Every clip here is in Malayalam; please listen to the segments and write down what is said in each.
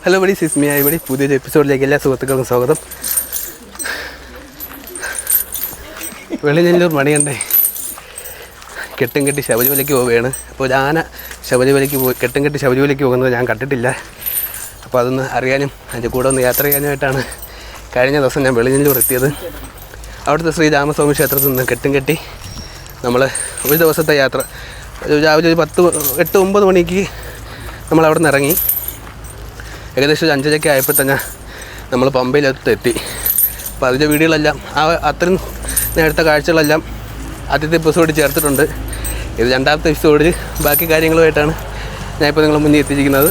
ഹലോ ബഡി സിസ്മിയ ഇവിടെ പുതിയൊരു എപ്പിസോഡിലേക്ക് എല്ലാ സുഹൃത്തുക്കൾക്കും സ്വാഗതം. വെളിനെല്ലൂർ മണികണ്ഠൻ കെട്ടും കെട്ടി ശബരിമലയ്ക്ക് പോവുകയാണ്. അപ്പോൾ ഒരു ആന കെട്ടും കെട്ടി ശബരിമലയ്ക്ക് പോകുന്നത് ഞാൻ കണ്ടിട്ടില്ല. അപ്പോൾ അതൊന്ന് അറിയാനും അതിൻ്റെ കൂടെ ഒന്ന് യാത്ര ചെയ്യാനുമായിട്ടാണ് കഴിഞ്ഞ ദിവസം ഞാൻ വെളിനെല്ലൂർ എത്തിയത്. അവിടുത്തെ ശ്രീ രാമസ്വാമി ക്ഷേത്രത്തിൽ നിന്ന് കെട്ടും കെട്ടി നമ്മൾ ഒരു ദിവസത്തെ യാത്ര രാവിലെ ഒരു 8-9 മണിക്ക് നമ്മൾ അവിടെ നിന്ന് ഇറങ്ങി. ഏകദേശം 5:30 ആയപ്പോൾ തന്നെ നമ്മൾ പമ്പയിലെത്തി. അപ്പോൾ അതിൻ്റെ വീഡിയോകളെല്ലാം അത്രയും നേരത്തെ കാഴ്ചകളെല്ലാം ആദ്യത്തെ എപ്പിസോഡ് ചേർത്തിട്ടുണ്ട്. ഇത് രണ്ടാമത്തെ എപ്പിസോഡിൽ ബാക്കി കാര്യങ്ങളുമായിട്ടാണ് ഞാനിപ്പോൾ നിങ്ങളുടെ മുന്നിൽ എത്തിയിരിക്കുന്നത്.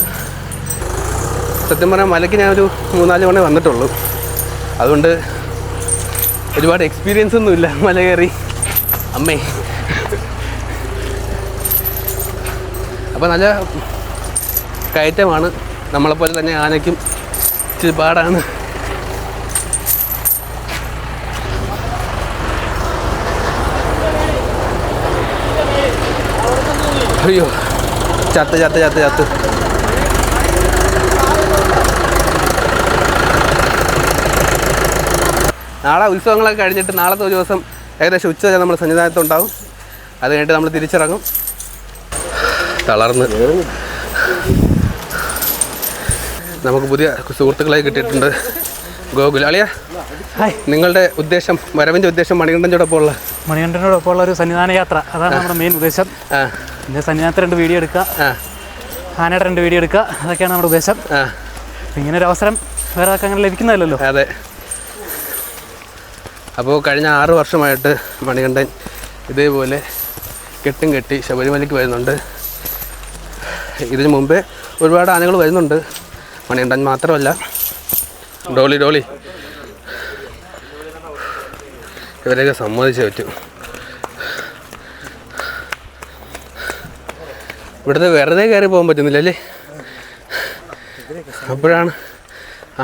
സത്യം പറഞ്ഞാൽ മലയ്ക്ക് ഞാനൊരു 3-4 തവണ വന്നിട്ടുള്ളൂ. അതുകൊണ്ട് ഒരുപാട് എക്സ്പീരിയൻസ് ഒന്നുമില്ല മല കയറി. അമ്മേ അപ്പോൾ നല്ല കയറ്റമാണ്. നമ്മളെപ്പോലെ തന്നെ ആനയ്ക്കും ഇച്ചിരി പാടാണ്. അയ്യോ ചത്ത് നാളെ ഉത്സവങ്ങളൊക്കെ കഴിഞ്ഞിട്ട് നാളത്തെ ഒരു ദിവസം ഏകദേശം ഉച്ച വരെ നമ്മൾ സന്നിധാനത്തുണ്ടാവും. അത് കഴിഞ്ഞിട്ട് നമ്മൾ തിരിച്ചിറങ്ങും. തളർന്ന് നമുക്ക് പുതിയ സുഹൃത്തുക്കളായി കിട്ടിയിട്ടുണ്ട്. ഗോകുൽ അളിയ, ഹായ്. നിങ്ങളുടെ ഉദ്ദേശം, വരവിൻ്റെ ഉദ്ദേശം മണികണ്ഠനോടൊപ്പമുള്ള ഒരു സന്നിധാന യാത്ര, അതാണ് നമ്മുടെ മെയിൻ ഉദ്ദേശം. പിന്നെ സന്നിധാനത്ത് 2 വീഡിയോ എടുക്കുക, ആനയുടെ 2 വീഡിയോ എടുക്കുക, അതൊക്കെയാണ് നമ്മുടെ ഉദ്ദേശം. ഇങ്ങനെ ഒരു അവസരം വേറെ ആൾക്ക് അങ്ങനെ ലഭിക്കുന്നതല്ലോ. അതെ. അപ്പോൾ കഴിഞ്ഞ 6 വർഷമായിട്ട് മണികണ്ഠൻ ഇതേപോലെ കെട്ടും കെട്ടി ശബരിമലയ്ക്ക് വരുന്നുണ്ട്. ഇതിനു മുമ്പേ ഒരുപാട് ആനകൾ വരുന്നുണ്ട്. മണികണ്ഠൻ മാത്രമല്ല, ഡോളി ഇവരെയൊക്കെ സമ്മതിച്ചേ പറ്റൂ. ഇവിടുത്തെ വെറുതെ കയറി പോകാൻ പറ്റുന്നില്ലല്ലേ. അപ്പോഴാണ്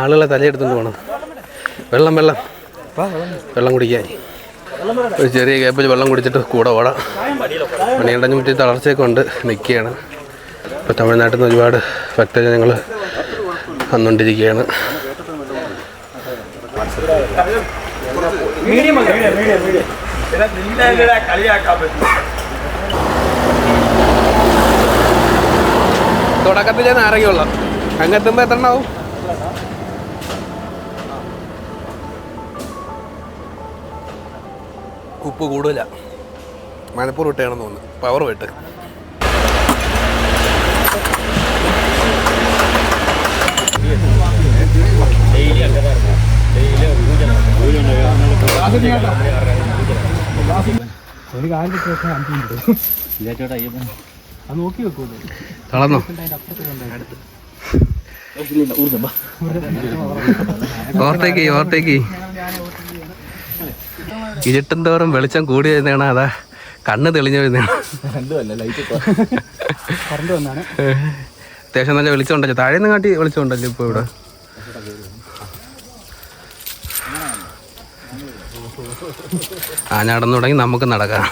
ആളുകളെ തലയെടുത്തുകൊണ്ട് പോകണം. വെള്ളം കുടിക്കാൻ ഒരു ചെറിയ ഗ്യാപ്പിൽ വെള്ളം കുടിച്ചിട്ട് കൂടെ ഓടാം. മണികണ്ഠന് മുറ്റി തളർച്ചയൊക്കെ കൊണ്ട് നിൽക്കുകയാണ്. ഇപ്പോൾ തമിഴ്നാട്ടിൽ നിന്ന് ഒരുപാട് ഭക്തജനങ്ങൾ വന്നുകൊണ്ടിരിക്കുകയാണ്. തുടക്കത്തിൽ ഞാൻ ആരോഗ്യമുള്ള അങ്ങെത്തുമ്പോൾ എത്ര ഉണ്ടാവും? ഉപ്പ് കൂടുതല, മനപ്പൂർവ്വം ഇട്ടാണെന്ന് തോന്നുന്നു. പവർ പോയിട്ട് തളർന്നോ? ഓവർടേക്ക് ഇരുട്ടും തോറും വെളിച്ചം കൂടി വരുന്നതാണ്. അതാ കണ്ണ് തെളിഞ്ഞു വരുന്നതാണ്. അത്യാവശ്യം നല്ല വെളിച്ചം ഉണ്ടല്ലോ. താഴെ നിന്ന് കാട്ടി വെളിച്ചം ഉണ്ടല്ലോ ഇപ്പോൾ ഇവിടെ. നടന്നു തുടങ്ങി, നമുക്ക് നടക്കാം.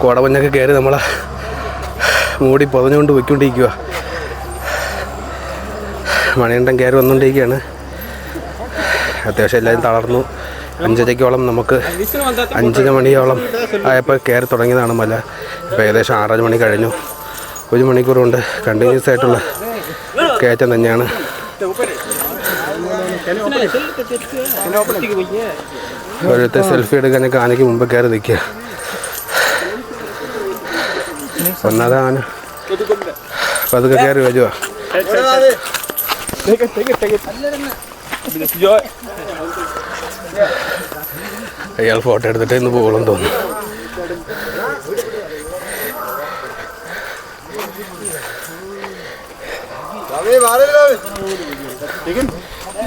കോടമഞ്ഞൊക്കെ കയറി നമ്മളെ മൂടി പൊതഞ്ഞുകൊണ്ട് പോയിക്കൊണ്ടിരിക്കുക. മണികണ്ഠൻ കയറി വന്നുകൊണ്ടിരിക്കുകയാണ്. അത്യാവശ്യം എല്ലാവരും തളർന്നു. 5:30 നമുക്ക് 5 മണിയോളം ആയപ്പോൾ കയറി തുടങ്ങിയതാണ് മല. ഇപ്പോൾ ഏകദേശം 6 മണി കഴിഞ്ഞു. 1 മണിക്കൂർ കൊണ്ട് കണ്ടിന്യൂസ് ആയിട്ടുള്ള കയറ്റം തന്നെയാണ്. ഓരോരുത്തർ സെൽഫി എടുക്കാനൊക്കെ ആനയ്ക്ക് മുമ്പ് കയറി നിൽക്കുക. ഒന്നാതാണ് പതുക്കെ കയറി വരുവാ. അയാൾ ഫോട്ടോ എടുത്തിട്ട് ഇന്ന് പോകണം തോന്നുന്നു. ആന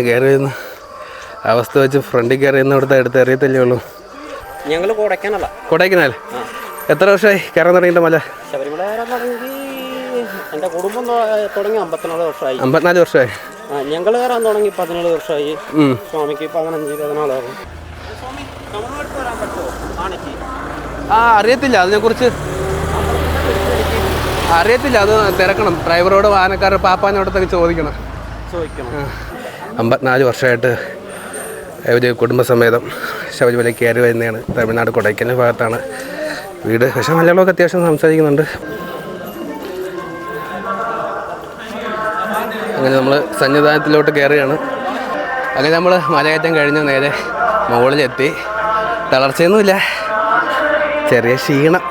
കയറി വരുന്ന അവസ്ഥ വെച്ച് ഫ്രണ്ടിൽ കയറി ഇവിടുത്തെ അടുത്ത് അറിയത്തല്ലേ ഉള്ളൂ. ഞങ്ങൾ കൊടൈക്കനാൽ. കൊടൈക്കനാൽ എത്ര വർഷമായി കയറാൻ തുടങ്ങിയിട്ട് മല? ശബരിമല കയറാൻ തുടങ്ങി എൻ്റെ കുടുംബം തുടങ്ങി 54 വർഷമായി. 54 വർഷമായി. ഞങ്ങൾ കയറാൻ തുടങ്ങി 17 വർഷമായി. സ്വാമിക്ക് 15-14 അറിയത്തില്ല അതിനെക്കുറിച്ച്, അറിയത്തില്ല. അത് തിരക്കണം, ഡ്രൈവറോട് ആനക്കാരുടെ പാപ്പാനോടത്തൊക്കെ ചോദിക്കണം. 54 വർഷമായിട്ട് ഒരു കുടുംബസമേതം ശബരിമല കയറി വരുന്നതാണ്. തമിഴ്നാട് കൊടൈക്കനാൽ ഭാഗത്താണ് വീട്. പക്ഷേ മലയാളമൊക്കെ അത്യാവശ്യം സംസാരിക്കുന്നുണ്ട്. അങ്ങനെ നമ്മൾ സന്നിധാനത്തിലോട്ട് കയറുകയാണ്. അങ്ങനെ നമ്മൾ മലകയറ്റം കഴിഞ്ഞ് നേരെ മുകളിലെത്തി. തളർച്ചയൊന്നുമില്ല, ചെറിയ ക്ഷീണം.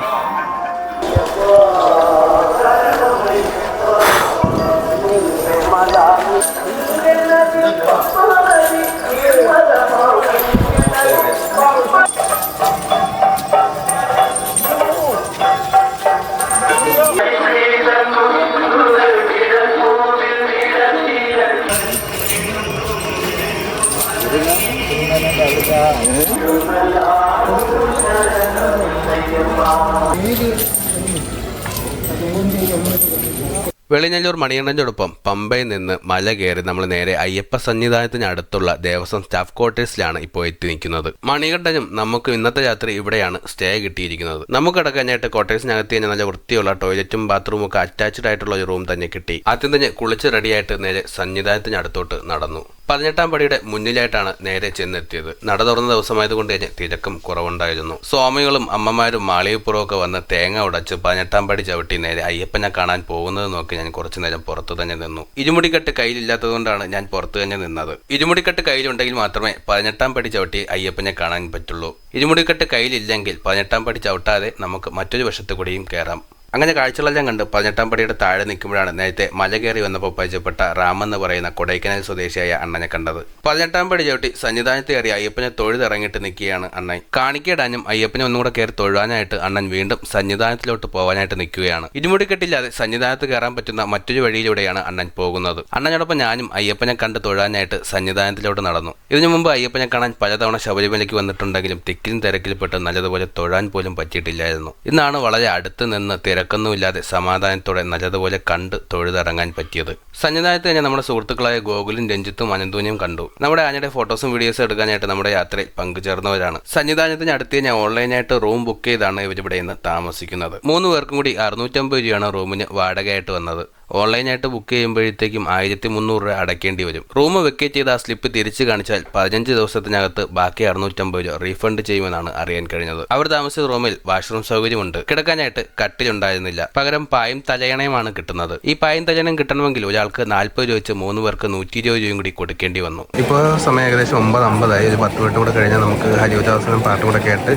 വെളിഞ്ഞല്ലൂർ മണികണ്ഠനോടൊപ്പം പമ്പയിൽ നിന്ന് മല കയറി നമ്മൾ നേരെ അയ്യപ്പ സന്നിധാനത്തിന് അടുത്തുള്ള ദേവസ്വം സ്റ്റാഫ് ക്വാർട്ടേഴ്സിലാണ് ഇപ്പോൾ എത്തി നിൽക്കുന്നത്. മണികണ്ഠനും നമുക്ക് ഇന്നത്തെ രാത്രി ഇവിടെയാണ് സ്റ്റേ കിട്ടിയിരിക്കുന്നത്. നമുക്ക് കിടക്കാനായിട്ട് ക്വാർട്ടേഴ്സിനകത്ത് തന്നെ നല്ല വൃത്തിയുള്ള ടോയ്ലറ്റും ബാത്റൂമും ഒക്കെ അറ്റാച്ച്ഡ് ആയിട്ടുള്ള ഒരു റൂം തന്നെ കിട്ടി. ആദ്യം തന്നെ കുളിച്ച് റെഡിയായിട്ട് നേരെ സന്നിധാനത്തിന് അടുത്തോട്ട് നടന്നു. 18ാം പടിയുടെ മുന്നിലായിട്ടാണ് നേരെ ചെന്നെത്തിയത്. നട തുറന്ന ദിവസമായതുകൊണ്ട് തന്നെ തിരക്കും കുറവുണ്ടായിരുന്നു. സ്വാമികളും അമ്മമാരും മാളികപ്പുറമൊക്കെ വന്ന് തേങ്ങ ഉടച്ച് 18ാം പടി ചവിട്ടി നേരെ അയ്യപ്പനെ കാണാൻ പോകുന്നത് നോക്കി ഞാൻ കുറച്ചു നേരം പുറത്തു തന്നെ നിന്നു. ഇരുമുടിക്കെട്ട് കയ്യിലില്ലാത്തതുകൊണ്ടാണ് ഞാൻ പുറത്തു തന്നെ നിന്നത്. ഇരുമുടിക്കെട്ട് കയ്യിലുണ്ടെങ്കിൽ മാത്രമേ 18ാം പടി ചവിട്ടി അയ്യപ്പനെ കാണാൻ പറ്റുള്ളൂ. ഇരുമുടിക്കെട്ട് കയ്യിലില്ലെങ്കിൽ 18ാം പടി ചവിട്ടാതെ നമുക്ക് മറ്റൊരു വശത്തു കൂടിയും കയറാം. അങ്ങനെ കാഴ്ചകളെല്ലാം കണ്ട് 18ാം പടിയുടെ താഴെ നിൽക്കുമ്പോഴാണ് നേരത്തെ മല കയറി വന്നപ്പോൾ പരിചയപ്പെട്ട രാമെന്ന് പറയുന്ന കൊടൈക്കനാൽ സ്വദേശിയായ അണ്ണനെ കണ്ടത്. 18ാം പടി ചവിട്ടി സന്നിധാനത്ത് കയറി അയ്യപ്പനെ തൊഴുതിറങ്ങിയിട്ട് നിൽക്കുകയാണ് അണ്ണൻ. കാണിക്കയിടാനും അയ്യപ്പനെ ഒന്നുകൂടെ കയറി തൊഴുവാനായിട്ട് അണ്ണൻ വീണ്ടും സന്നിധാനത്തിലോട്ട് പോകാനായിട്ട് നിൽക്കുകയാണ്. ഇരുമുടിക്കെട്ടില്ലാതെ സന്നിധാനത്ത് കയറാൻ പറ്റുന്ന മറ്റൊരു വഴിയിലൂടെയാണ് അണ്ണൻ പോകുന്നത്. അണ്ണനോടൊപ്പം ഞാനും അയ്യപ്പനെ കണ്ട് തൊഴാനായിട്ട് സന്നിധാനത്തിലോട്ട് നടന്നു. ഇതിനു മുമ്പ് അയ്യപ്പനെ കാണാൻ പലതവണ ശബരിമലയ്ക്ക് വന്നിട്ടുണ്ടെങ്കിലും തിക്കിലും തിരക്കിൽപ്പെട്ട് നല്ലതുപോലെ തൊഴാൻ പോലും പറ്റിയിട്ടില്ലായിരുന്നു. ഇന്നാണ് വളരെ അടുത്ത് നിന്ന് തിരക്കൊന്നുമില്ലാതെ സമാധാനത്തോടെ നല്ലതുപോലെ കണ്ട് തൊഴുതിറങ്ങാൻ പറ്റിയത്. സന്നിധാനത്ത് തന്നെ നമ്മുടെ സുഹൃത്തുക്കളായ ഗോകുലും രഞ്ജിത്തും അനന്തൂനെയും കണ്ടു. നമ്മുടെ ആനയുടെ ഫോട്ടോസും വീഡിയോസും എടുക്കാനായിട്ട് നമ്മുടെ യാത്രയിൽ പങ്കുചേർന്നവരാണ്. സന്നിധാനത്തിന് അടുത്ത് ഞാൻ ഓൺലൈനായിട്ട് റൂം ബുക്ക് ചെയ്താണ് ഇവരിവിടെ നിന്ന് താമസിക്കുന്നത്. 3 പേർക്കും കൂടി 650 രൂപയാണ് റൂമിന് വാടകയായിട്ട് വന്നത്. ഓൺലൈനായിട്ട് ബുക്ക് ചെയ്യുമ്പോഴത്തേക്കും 1300 രൂപ അടയ്ക്കേണ്ടി വരും. റൂം വെക്കേറ്റ് ചെയ്ത് ആ സ്ലിപ്പ് തിരിച്ചു കാണിച്ചാൽ 15 ദിവസത്തിനകത്ത് ബാക്കി 650 രൂപ റീഫണ്ട് ചെയ്യുമെന്നാണ് അറിയാൻ കഴിഞ്ഞത്. അവർ താമസിച്ച റൂമിൽ വാഷ്റൂം സൗകര്യമുണ്ട്. കിടക്കാനായിട്ട് കട്ടിലുണ്ടായിരുന്നില്ല, പകരം പായും തലയണയുമാണ് കിട്ടുന്നത്. ഈ പായും തലയണം കിട്ടണമെങ്കിൽ ഒരാൾക്ക് 40 രൂപ വെച്ച് 3 പേർക്ക് 120 രൂപയും കൂടി കൊടുക്കേണ്ടി വന്നു. ഇപ്പോൾ സമയം ഏകദേശം 9:50. ഒരു 10 മിനിറ്റ് കൂടെ കഴിഞ്ഞാൽ നമുക്ക് ഹരിവദാസനും പാട്ടും കൂടെ കേട്ട്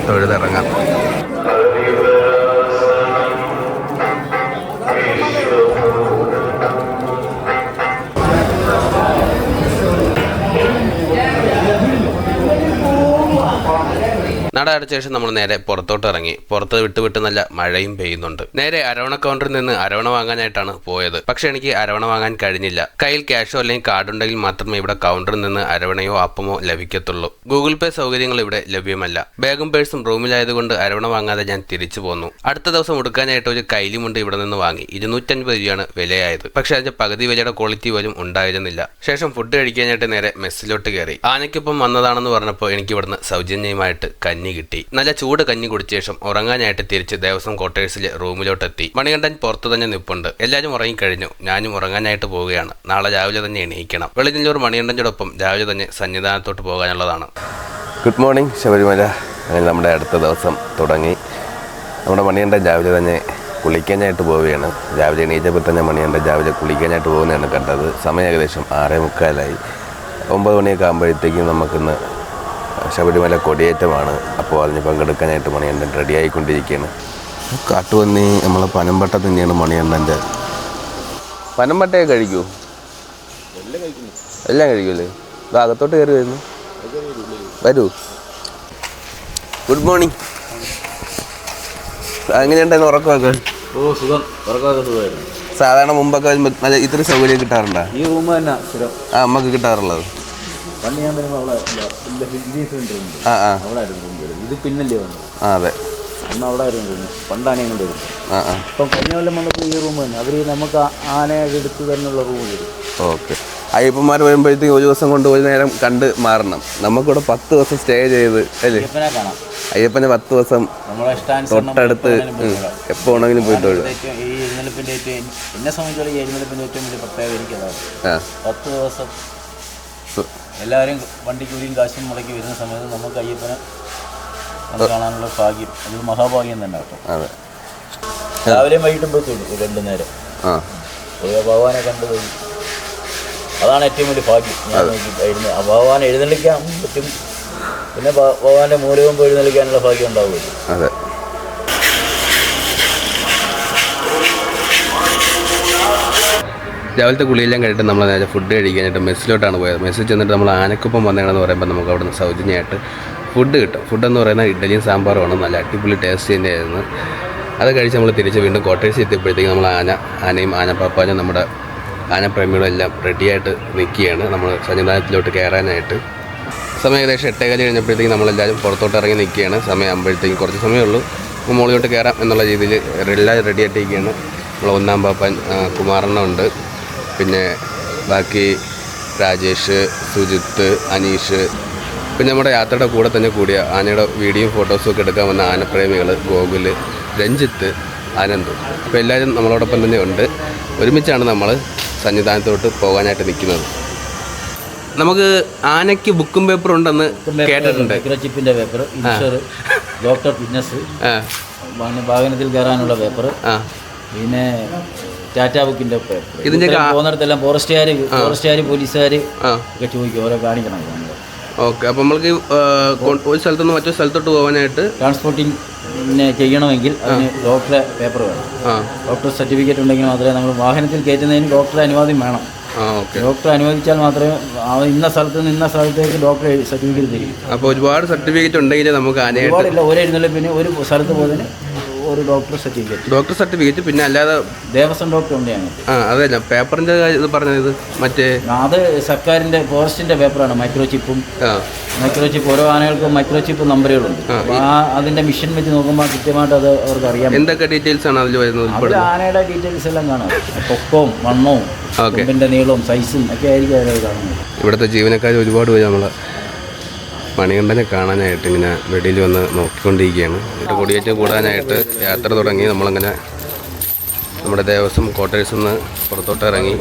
തൊഴുതിറങ്ങാം. നട അടച്ച ശേഷം നമ്മൾ നേരെ പുറത്തോട്ട് ഇറങ്ങി. പുറത്ത് വിട്ട് നല്ല മഴയും പെയ്യുന്നുണ്ട്. നേരെ അരവണ കൗണ്ടറിൽ നിന്ന് അരവണ വാങ്ങാനായിട്ടാണ് പോയത്. പക്ഷെ എനിക്ക് അരവണ വാങ്ങാൻ കഴിഞ്ഞില്ല. കയ്യിൽ ക്യാഷോ അല്ലെങ്കിൽ കാർഡ് ഉണ്ടെങ്കിൽ മാത്രമേ ഇവിടെ കൗണ്ടറിൽ നിന്ന് അരവണയോ അപ്പമോ ലഭിക്കത്തുള്ളൂ. ഗൂഗിൾ പേ സൗകര്യങ്ങൾ ഇവിടെ ലഭ്യമല്ല. ബാഗും പേഴ്സും റൂമിലായതുകൊണ്ട് അരവണ വാങ്ങാതെ ഞാൻ തിരിച്ചു പോന്നു. അടുത്ത ദിവസം ഉടുക്കാനായിട്ട് ഒരു കൈലിമുണ്ട് ഇവിടെ നിന്ന് വാങ്ങി. 250 രൂപയാണ് വിലയായത്. പക്ഷെ അതിന്റെ പകുതി വിലയുടെ ക്വാളിറ്റി പോലും ഉണ്ടായിരുന്നില്ല. ശേഷം ഫുഡ് കഴിക്കാനായിട്ട് നേരെ മെസ്സിലോട്ട് കയറി. ആനയ്ക്കൊപ്പം വന്നതാണെന്ന് പറഞ്ഞപ്പോൾ എനിക്ക് ഇവിടുന്ന് സൗജന്യമായിട്ട് കഞ്ഞി കിട്ടി. നല്ല ചൂട് കഞ്ഞി കുടിച്ച ശേഷം ഉറങ്ങാനായിട്ട് തിരിച്ച് ദേവസ്വം ക്വാർട്ടേഴ്സിലെ റൂമിലോട്ടെത്തി. മണികണ്ഠൻ പുറത്തു തന്നെ നിൽപ്പുണ്ട്. എല്ലാവരും ഉറങ്ങിക്കഴിഞ്ഞു. ഞാനും ഉറങ്ങാനായിട്ട് പോവുകയാണ്. നാളെ രാവിലെ തന്നെ എണീക്കണം. വെളിഞ്ഞല്ലൂർ മണികണ്ഠനോടൊപ്പം രാവിലെ തന്നെ സന്നിധാനത്തോട്ട് പോകാനുള്ളതാണ്. Good morning Sabarimala. അങ്ങനെ നമ്മുടെ അടുത്ത ദിവസം തുടങ്ങി. നമ്മുടെ മണികണ്ഠൻ രാവിലെ തന്നെ കുളിക്കാനായിട്ട് പോവുകയാണ്. രാവിലെ എണീറ്റപ്പോൾ തന്നെ മണികണ്ഠൻ രാവിലെ കുളിക്കാനായിട്ട് പോകുന്നതാണ് കണ്ടത്. സമയം ഏകദേശം 6:45. 9 മണിയൊക്കെ ആകുമ്പോഴത്തേക്കും നമുക്കിന്ന് ശബരിമല കൊടിയേറ്റമാണ്. അപ്പോൾ അതിന് പങ്കെടുക്കാനായിട്ട് മണികണ്ഠൻ റെഡി ആയിക്കൊണ്ടിരിക്കുകയാണ്. കാട്ടുപന്നി നമ്മളെ പനമ്പട്ട തന്നെയാണ് മണികണ്ഠൻ്റെ. പനമ്പട്ടയൊക്കെ കഴിക്കൂ? എല്ലാം കഴിക്കൂലേ? ഇത് അകത്തോട്ട് കയറി വരുന്നു. വരൂ. Good morning. എങ്ങനെയുണ്ടായിരുന്നു ഉറക്കമൊക്കെ? ഓ സുഖം, ഉറക്കമൊക്കെ സുഖമായിരുന്നു. സാധാരണ മുമ്പൊക്കെ നല്ല ഇത്ര സൗകര്യം കിട്ടാറുണ്ടോ? ഈ റൂം തന്നെ സ്ഥിരം നമുക്ക് കിട്ടാറുള്ളത്. പണ്ട് ഞാൻ വരുമ്പോൾ അവിടെ അവിടെ ആയിരുന്നു റൂം. ഇത് പിന്നല്ലേ വന്നത്? അതെ, അന്ന് അവിടെ ആയിരുന്നു റൂം. പണ്ടാണ് ഇങ്ങോട്ട് വരുന്നത്. ഇപ്പം കഴിഞ്ഞ കൊല്ലം വന്നപ്പോൾ ഈ റൂം തന്നെ അവർ നമുക്ക് ആനയുടെ എടുത്ത് തന്നെയുള്ള റൂം തരും. ഓക്കെ. അയ്യപ്പന്മാർ വരുമ്പോഴത്തേക്കും ഒരു ദിവസം കൊണ്ട് ഒരു നേരം കണ്ട് മാറണം. നമുക്കിവിടെ 10 ദിവസം സ്റ്റേ ചെയ്ത് അല്ലേ? അയ്യപ്പനെ കാണാം. അയ്യപ്പന് 10 ദിവസം തൊട്ടടുത്ത് എപ്പോൾ വേണമെങ്കിലും പോയിട്ട് വരും. ഈ എഴുന്നള്ളിപ്പിൻ്റെ ഏറ്റവും എന്നെ സംബന്ധിച്ചോളം ഈ എഴുന്നള്ളിപ്പിൻ്റെ ഏറ്റവും വലിയ പ്രത്യേകത എനിക്കതാണ്. 10 ദിവസം എല്ലാവരും വണ്ടിക്കൂലിയും കാശും മുടക്കി വരുന്ന സമയത്ത് നമുക്ക് അയ്യപ്പനെ കാണാനുള്ള ഭാഗ്യം, അത് മഹാഭാഗ്യം തന്നെ കേട്ടോ. അതെ, രാവിലെയും വൈകിട്ടും പോയിട്ടുണ്ട് 2 നേരം. ഭഗവാനെ കണ്ടുപോയി, അതാണ് ഏറ്റവും വലിയ ഭാഗ്യം. ഞാൻ നോക്കി ഭഗവാനെ എഴുന്നള്ളിക്കാൻ പറ്റും, പിന്നെ ഭഗവാന്റെ മൂലകം എഴുന്നള്ളിക്കാനുള്ള ഭാഗ്യം ഉണ്ടാവുമല്ലോ. അതെ. രാവിലത്തെ കുളിയെല്ലാം കഴിഞ്ഞിട്ട് നമ്മൾ നേരെ ഫുഡ് കഴിക്കാനായിട്ട് മെസ്സിലോട്ടാണ് പോയത്. മെസ്സിൽ ചെന്നിട്ട് നമ്മൾ ആനക്കൊപ്പം വന്നേണമെന്ന് പറയുമ്പോൾ നമുക്ക് അവിടെ നിന്ന് സൗജന്യമായിട്ട് ഫുഡ് കിട്ടും. ഫുഡെന്ന് പറയുന്നത് ഇഡ്ഡലിയും സാമ്പാറുമാണ്. നല്ല അടിപൊളി ടേസ്റ്റ് തന്നെയായിരുന്നു. അത് കഴിച്ച് നമ്മൾ തിരിച്ച് വീണ്ടും കോട്ടേഴ്സ് എത്തിയപ്പോഴത്തേക്കും നമ്മൾ ആനയും ആനപ്പാപ്പാനും നമ്മുടെ ആനപ്രേമികളും എല്ലാം റെഡിയായിട്ട് നിൽക്കുകയാണ് നമ്മൾ സന്നിധാനത്തിലോട്ട് കയറാനായിട്ട്. സമയം ഏകദേശം 8:15 കഴിഞ്ഞപ്പോഴത്തേക്കും നമ്മളെല്ലാവരും പുറത്തോട്ട് ഇറങ്ങി നിൽക്കുകയാണ്. സമയം ആകുമ്പോഴത്തേക്കും കുറച്ച് സമയമേ ഉള്ളൂ, മുകളിലോട്ട് കയറാം എന്നുള്ള രീതിയിൽ എല്ലാവരും റെഡിയായിട്ടിരിക്കുകയാണ്. നമ്മൾ 1-ാം പാപ്പൻ കുമാരണ്ണുണ്ട്, പിന്നെ ബാക്കി രാജേഷ്, സുജിത്ത്, അനീഷ്, പിന്നെ നമ്മുടെ യാത്രയുടെ കൂടെ തന്നെ കൂടിയ ആനയുടെ വീഡിയോയും ഫോട്ടോസും ഒക്കെ എടുക്കാൻ വന്ന ആനപ്രേമികൾ ഗോകുല്, രഞ്ജിത്ത്, ആനന്ദ്. അപ്പോൾ എല്ലാവരും നമ്മളോടൊപ്പം തന്നെ ഉണ്ട്. ഒരുമിച്ചാണ് നമ്മൾ സന്നിധാനത്തോട്ട് പോകാനായിട്ട് നിൽക്കുന്നത്. നമുക്ക് ആനയ്ക്ക് ബുക്കും പേപ്പറും ഉണ്ടെന്ന് കേട്ടിട്ടുണ്ട്. മൈക്രോചിപ്പിൻ്റെ പേപ്പർ, ഇൻഷുർ, ഡോക്ടർ ഫിറ്റ്നസ്, വാഹനത്തിൽ കയറാനുള്ള പേപ്പർ, പിന്നെ ടാറ്റാ ബുക്കിൻ്റെ പേപ്പർ. ഇതിൻ്റെ പോകുന്നിടത്തെല്ലാം ഫോറസ്റ്റുകാർ പോലീസുകാർ ഒക്കെ ചോദിക്കും, ഓരോ കാണിക്കണം. ഓക്കെ. അപ്പോൾ നമ്മൾക്ക് ഒരു സ്ഥലത്തു നിന്ന് മറ്റൊരു സ്ഥലത്തോട്ട് പോകാനായിട്ട് ട്രാൻസ്പോർട്ടിങ് ചെയ്യണമെങ്കിൽ അതിന് ഡോക്ടറെ പേപ്പർ വേണം. ഡോക്ടർ സർട്ടിഫിക്കറ്റ് ഉണ്ടെങ്കിൽ മാത്രമേ നമ്മൾ വാഹനത്തിൽ കയറ്റുന്നതിന് ഡോക്ടറെ അനുവാദം വേണം. ഡോക്ടർ അനുവദിച്ചാൽ മാത്രമേ ഇന്ന സ്ഥലത്ത് നിന്ന് ഇന്ന സ്ഥലത്തേക്ക് ഡോക്ടർ സർട്ടിഫിക്കറ്റ് തരും. അപ്പോൾ ഒരുപാട് സർട്ടിഫിക്കറ്റ് ഉണ്ടെങ്കിൽ നമുക്ക് ഒരുപാടില്ല, ഒരു എഴുന്നള്ളിപ്പിന് ഒരു സ്ഥലത്ത് പോകുന്നതിന് ഒരു ഡോക്ടർ സർട്ടിഫിക്കറ്റ് പിന്നെ അല്ലാതെ ദേവസ്വം ഡോക്ടർ ഉണ്ട് ഞങ്ങൾക്ക്. അതല്ല പേപ്പറിൻ്റെ ഇത് പറഞ്ഞത് മറ്റേ അത് സർക്കാരിൻ്റെ ഫോറസ്റ്റിൻ്റെ പേപ്പറാണ്. മൈക്രോചിപ്പ് ഓരോ ആനകൾക്കും മൈക്രോചിപ്പ് നമ്പറുകളുണ്ട്. അതിൻ്റെ മിഷൻ വെച്ച് നോക്കുമ്പോൾ കൃത്യമായിട്ട് അത് അവർക്ക് അറിയാം. എന്തൊക്കെ ഡീറ്റെയിൽസ് ആണ് അതിൽ വരുന്നത്? ആനയുടെ ഡീറ്റെയിൽസ് എല്ലാം കാണാം. പൊക്കവും വണ്ണവും കൊമ്പിൻ്റെ നീളവും സൈസും ഒക്കെ ആയിരിക്കും അതിൽ കാണുന്നത്. ഇവിടുത്തെ ജീവനക്കാർ ഒരുപാട് പേര് നമ്മളെ മണികണ്ഠനെ കാണാനായിട്ട് ഇങ്ങനെ വെടിയിൽ വന്ന് നോക്കിക്കൊണ്ടിരിക്കുകയാണ്. കൊടിയേറ്റ് കൂടാനായിട്ട് യാത്ര തുടങ്ങി. നമ്മളങ്ങനെ നമ്മുടെ ദേവസ്വം ക്വാർട്ടേഴ്സിൽ നിന്ന് പുറത്തോട്ട് ഇറങ്ങി.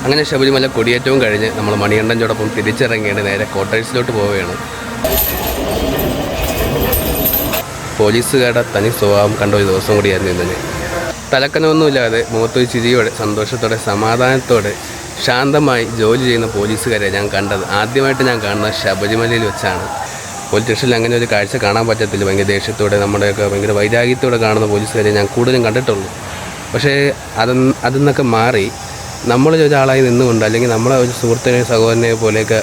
അങ്ങനെ ശബരിമല കൊടിയേറ്റവും കഴിഞ്ഞ് നമ്മൾ മണികണ്ഠനോടൊപ്പം തിരിച്ചിറങ്ങിയിട്ട് നേരെ ക്വാർട്ടേഴ്സിലോട്ട് പോവുകയാണ്. പോലീസുകാരുടെ തനി സ്വഭാവം കണ്ട ഒരു ദിവസം കൂടിയായിരുന്നു ഇന്നലെ. തലക്കനമൊന്നുമില്ലാതെ മുഖത്തൊരു ചിരിയോടെ സന്തോഷത്തോടെ സമാധാനത്തോടെ ശാന്തമായി ജോലി ചെയ്യുന്ന പോലീസുകാരെ ഞാൻ കണ്ടത് ആദ്യമായിട്ട് ഞാൻ കാണുന്നത് ശബരിമലയിൽ വെച്ചാണ്. പോലീസ് സ്റ്റേഷനിൽ അങ്ങനെ ഒരു കാഴ്ച കാണാൻ പറ്റത്തില്ല. ഭയങ്കര ദേഷ്യത്തോടെ നമ്മുടെയൊക്കെ ഭയങ്കര വൈരാഗ്യത്തോടെ കാണുന്ന പോലീസുകാരെ ഞാൻ കൂടുതലും കണ്ടിട്ടുള്ളൂ. പക്ഷേ അതിന്നൊക്കെ മാറി നമ്മളൊരാളായി നിന്നുകൊണ്ട് അല്ലെങ്കിൽ നമ്മളെ ഒരു സുഹൃത്തിനെ സഹോദരനെ പോലെയൊക്കെ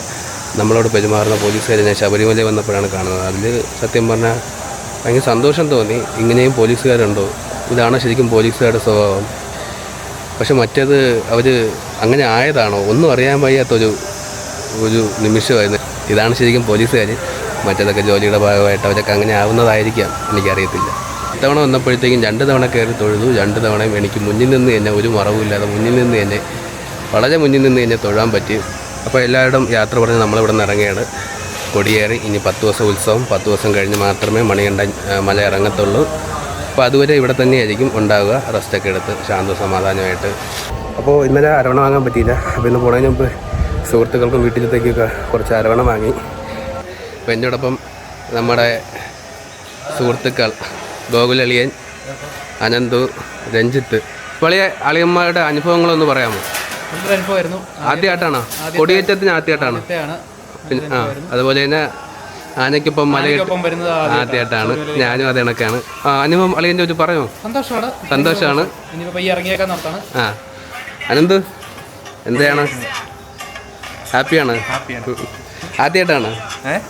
നമ്മളോട് പെരുമാറുന്ന പോലീസുകാരെ ഞാൻ ശബരിമലയിൽ വന്നപ്പോഴാണ് കാണുന്നത്. അതിൽ സത്യം പറഞ്ഞാൽ ഭയങ്കര സന്തോഷം തോന്നി. ഇങ്ങനെയും പോലീസുകാരുണ്ടോ, ഇതാണോ ശരിക്കും പോലീസുകാരുടെ സ്വഭാവം? പക്ഷെ മറ്റേത് അവർ അങ്ങനെ ആയതാണോ ഒന്നും അറിയാൻ വയ്യാത്തൊരു നിമിഷമായിരുന്നു. ഇതാണ് ശരിക്കും പോലീസുകാർ. മറ്റേതൊക്കെ ജോലിയുടെ ഭാഗമായിട്ട് അവരൊക്കെ അങ്ങനെ ആവുന്നതായിരിക്കാം, എനിക്കറിയത്തില്ല. ഇത്തവണ വന്നപ്പോഴത്തേക്കും 2 തവണ കയറി തൊഴുതു. 2 തവണയും എനിക്ക് മുന്നിൽ നിന്ന് തന്നെ ഒരു മറവില്ലാതെ മുന്നിൽ നിന്ന് തന്നെ വളരെ മുന്നിൽ നിന്ന് തന്നെ തൊഴാൻ പറ്റി. അപ്പോൾ എല്ലാവരും യാത്ര പറഞ്ഞ് നമ്മളിവിടെ നിന്ന് ഇറങ്ങുകയാണ്. കൊടിയേറി ഇനി 10 ദിവസം ഉത്സവം, 10 ദിവസം കഴിഞ്ഞ് മാത്രമേ മണികണ്ഠൻ മല ഇറങ്ങത്തുള്ളൂ. അപ്പോൾ അതുവരെ ഇവിടെ തന്നെയായിരിക്കും ഉണ്ടാവുക, റെസ്റ്റൊക്കെ എടുത്ത് ശാന്ത സമാധാനമായിട്ട്. അപ്പോൾ ഇന്നലെ അരവണ വാങ്ങാൻ പറ്റിയില്ല. അപ്പോൾ ഇന്ന് പോണതിന് മുമ്പ് സുഹൃത്തുക്കൾക്കും വീട്ടിലത്തേക്കൊക്കെ കുറച്ച് അരവണ വാങ്ങി. അപ്പോൾ എന്നോടൊപ്പം നമ്മുടെ സുഹൃത്തുക്കൾ ഗോകുലളിയൻ, അനന്തു, രഞ്ജിത്ത്. വലിയ അളിയന്മാരുടെ അനുഭവങ്ങളൊന്ന് പറയാമോ? അനുഭവമായിരുന്നു. ആദ്യമായിട്ടാണോ കൊടിയേറ്റത്തിന്? ആദ്യമായിട്ടാണ്. പിന്നെ അതുപോലെ തന്നെ ആനയ്ക്കൊപ്പം മലയൊപ്പം വരുന്നത് ആദ്യമായിട്ടാണ്. ഞാനും അത് കണക്കാണ്. അനുഭവം അളിയൻ്റെ ഒരു പറയുമോ? സന്തോഷമാണ്. ആ അനന്ത് എന്താണ്? ഹാപ്പിയാണ്? ആദ്യമായിട്ടാണ്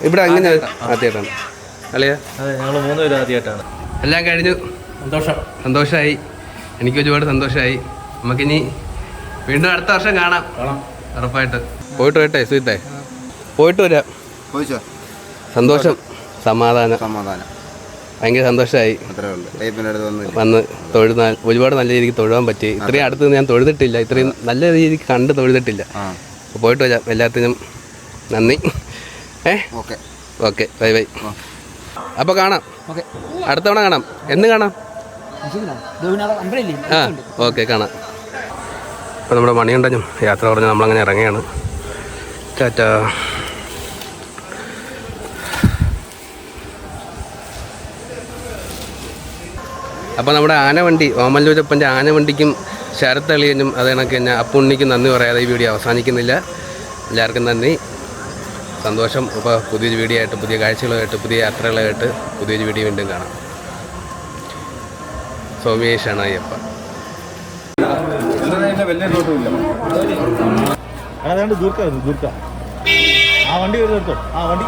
ഇവിടെ? അങ്ങനെ ആദ്യമായിട്ടാണ് അളിയ? ഞങ്ങൾ 3 പേരും ആദ്യമായിട്ടാണ്. എല്ലാം കഴിഞ്ഞു. സന്തോഷമായി. എനിക്ക് ഒരുപാട് സന്തോഷമായി. നമുക്കിനി വീണ്ടും അടുത്ത വർഷം കാണാം ഉറപ്പായിട്ട്. പോയിട്ട് വരട്ടെ സുഹൃത്തെ? പോയിട്ട് വരാം. സന്തോഷം, സമാധാനം. ഭയങ്കര സന്തോഷമായി വന്ന് തൊഴുന്നാൽ. ഒരുപാട് നല്ല രീതിക്ക് തൊഴുവാൻ പറ്റി. ഇത്രയും അടുത്ത് ഞാൻ തൊഴുതിട്ടില്ല, ഇത്രയും നല്ല രീതിക്ക് കണ്ട് തൊഴുതിട്ടില്ല. അപ്പോൾ പോയിട്ട് വരാം. എല്ലാത്തിനും നന്ദി. Okay bye bye. അപ്പോൾ കാണാം, അടുത്ത തവണ കാണാം. എന്ന് കാണാം? ആ ഓക്കെ കാണാം. അപ്പോൾ നമ്മുടെ മണികണ്ഠനും യാത്ര പറഞ്ഞ് നമ്മളങ്ങനെ ഇറങ്ങുകയാണ്. ടാറ്റാ. അപ്പോൾ നമ്മുടെ ആനവണ്ടി, ഓമല്ലൂരപ്പൻ്റെ ആനവണ്ടിക്കും ശരത്തളിയനും അത് കണക്ക് തന്നെ അപ്പുണ്ണിക്കും നന്ദി പറയാതെ ഈ വീഡിയോ അവസാനിക്കുന്നില്ല. എല്ലാവർക്കും നന്ദി, സന്തോഷം. അപ്പോൾ പുതിയൊരു വീഡിയോ ആയിട്ട്, പുതിയ കാഴ്ചകളുമായിട്ട്, പുതിയ യാത്രകളായിട്ട് പുതിയൊരു വീഡിയോ വീണ്ടും കാണാം. സോമേഷാണ് അയ്യപ്പ. ആ വണ്ടി